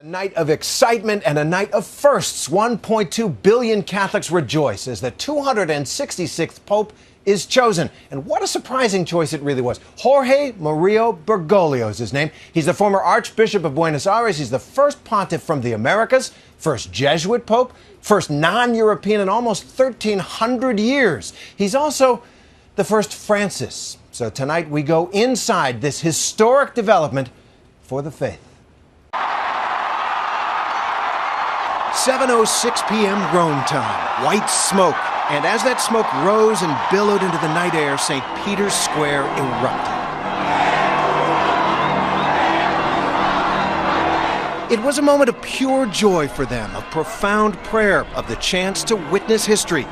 A night of excitement and a night of firsts. 1.2 billion Catholics rejoice as the 266th Pope is chosen. And what a surprising choice it really was. Jorge Mario Bergoglio is his name. He's the former Archbishop of Buenos Aires. He's the first pontiff from the Americas, first Jesuit Pope, first non-European in almost 1,300 years. He's also the first Francis. So tonight we go inside this historic development for the faith. 7:06 p.m. Rome time, white smoke. And as that smoke rose and billowed into the night air, St. Peter's Square erupted. It was a moment of pure joy for them, of profound prayer, of the chance to witness history.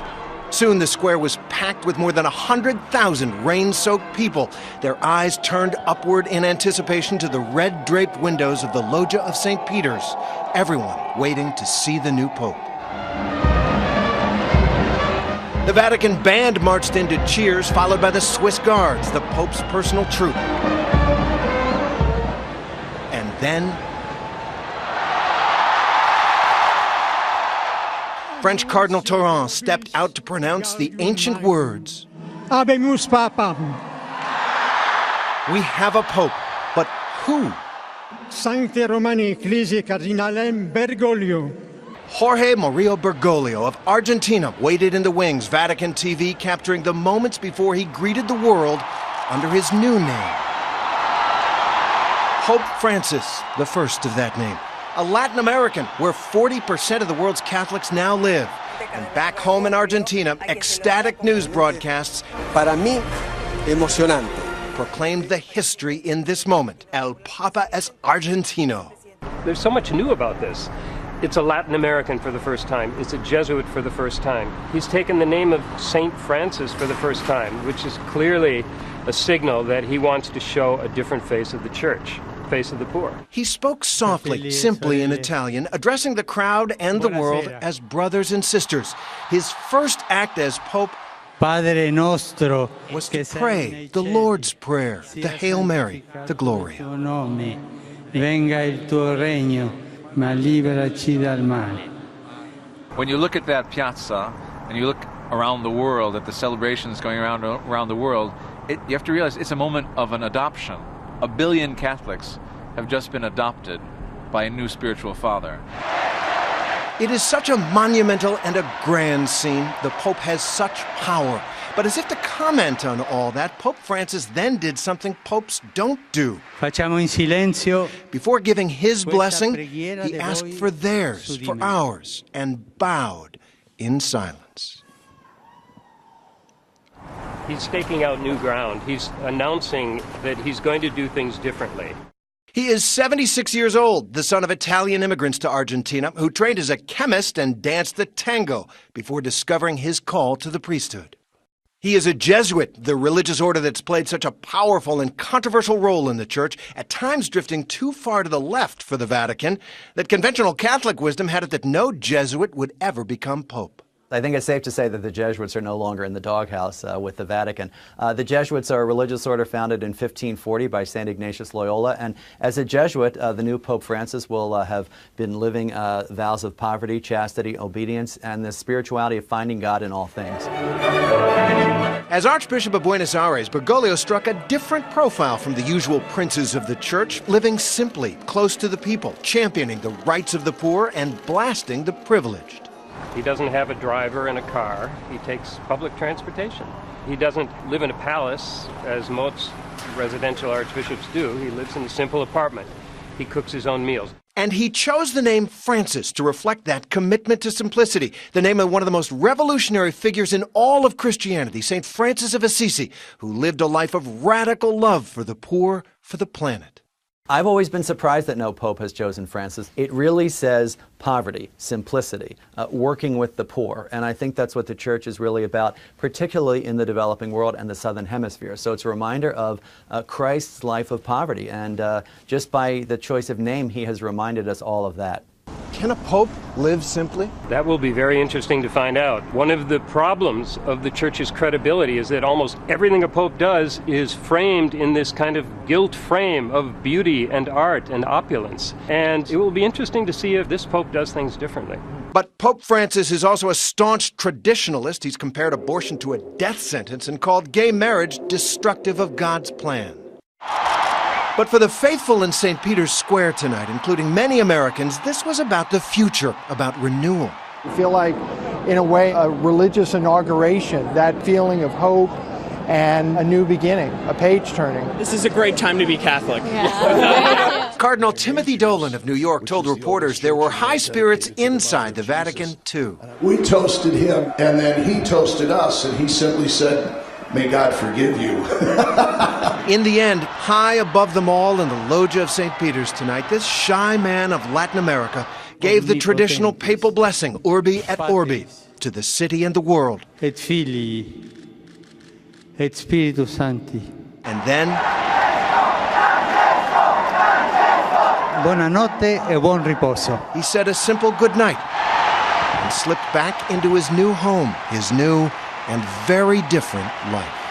Soon the square was packed with more than 100,000 rain-soaked people, their eyes turned upward in anticipation to the red-draped windows of the Loggia of St. Peter's, everyone waiting to see the new pope. The Vatican band marched into cheers, followed by the Swiss Guards, the Pope's personal troop. And then French Cardinal Torrent stepped out to pronounce the ancient words. Habemus Papam. We have a pope, but who? Sancte Romani Ecclesiae Cardinalem Bergoglio. Jorge Mario Bergoglio of Argentina waited in the wings, Vatican TV capturing the moments before he greeted the world under his new name. Pope Francis, the first of that name. A Latin American, where 40% of the world's Catholics now live. And back home in Argentina, ecstatic news broadcasts, para mí, emocionante, proclaimed the history in this moment. El Papa es Argentino. There's so much new about this. It's a Latin American for the first time. It's a Jesuit for the first time. He's taken the name of Saint Francis for the first time, which is clearly a signal that he wants to show a different face of the church. Face of the poor. He spoke softly, simply in Italian, addressing the crowd and the world as brothers and sisters. His first act as Pope Padre nostro was to pray the Lord's Prayer, the Hail Mary, the Gloria. Venga il tuo regno, ma liberaci dal male. When you look at that piazza and you look around the world at the celebrations going around the world, you have to realize it's a moment of an adoption. 1 billion Catholics have just been adopted by a new spiritual father. It is such a monumental and a grand scene. The Pope has such power. But as if to comment on all that, Pope Francis then did something popes don't do. Facciamo in silenzio. Before giving his blessing, he asked for theirs, for ours, and bowed in silence. He's staking out new ground. He's announcing that he's going to do things differently. He is 76 years old, the son of Italian immigrants to Argentina, who trained as a chemist and danced the tango before discovering his call to the priesthood. He is a Jesuit, the religious order that's played such a powerful and controversial role in the church, at times drifting too far to the left for the Vatican, that conventional Catholic wisdom had it that no Jesuit would ever become pope. I think it's safe to say that the Jesuits are no longer in the doghouse with the Vatican. The Jesuits are a religious order founded in 1540 by St. Ignatius Loyola, and as a Jesuit, the new Pope Francis will have been living vows of poverty, chastity, obedience, and the spirituality of finding God in all things. As Archbishop of Buenos Aires, Bergoglio struck a different profile from the usual princes of the church, living simply, close to the people, championing the rights of the poor and blasting the privileged. He doesn't have a driver and a car. He takes public transportation. He doesn't live in a palace, as most residential archbishops do. He lives in a simple apartment. He cooks his own meals. And he chose the name Francis to reflect that commitment to simplicity, the name of one of the most revolutionary figures in all of Christianity, St. Francis of Assisi, who lived a life of radical love for the poor, for the planet. I've always been surprised that no pope has chosen Francis. It really says poverty, simplicity, working with the poor. And I think that's what the church is really about, particularly in the developing world and the Southern Hemisphere. So it's a reminder of Christ's life of poverty. And just by the choice of name, he has reminded us all of that. Can a pope live simply? That will be very interesting to find out. One of the problems of the church's credibility is that almost everything a pope does is framed in this kind of gilt frame of beauty and art and opulence. And it will be interesting to see if this pope does things differently. But Pope Francis is also a staunch traditionalist. He's compared abortion to a death sentence and called gay marriage destructive of God's plan. But for the faithful in St. Peter's Square tonight, including many Americans, this was about the future, about renewal. I feel like, in a way, a religious inauguration, that feeling of hope and a new beginning, a page turning. This is a great time to be Catholic. Yeah. Cardinal Timothy Dolan of New York told reporters there were high spirits inside the Vatican, too. We toasted him, and then he toasted us, and he simply said, "May God forgive you." In the end, high above them all in the loggia of St. Peter's tonight, this shy man of Latin America gave the traditional papal blessing, Urbi et Orbi, to the city and the world. Et Filii, et Spiritus Sancti. And then, buonanotte e buon riposo. He said a simple good night and slipped back into his new home, his new and very different life.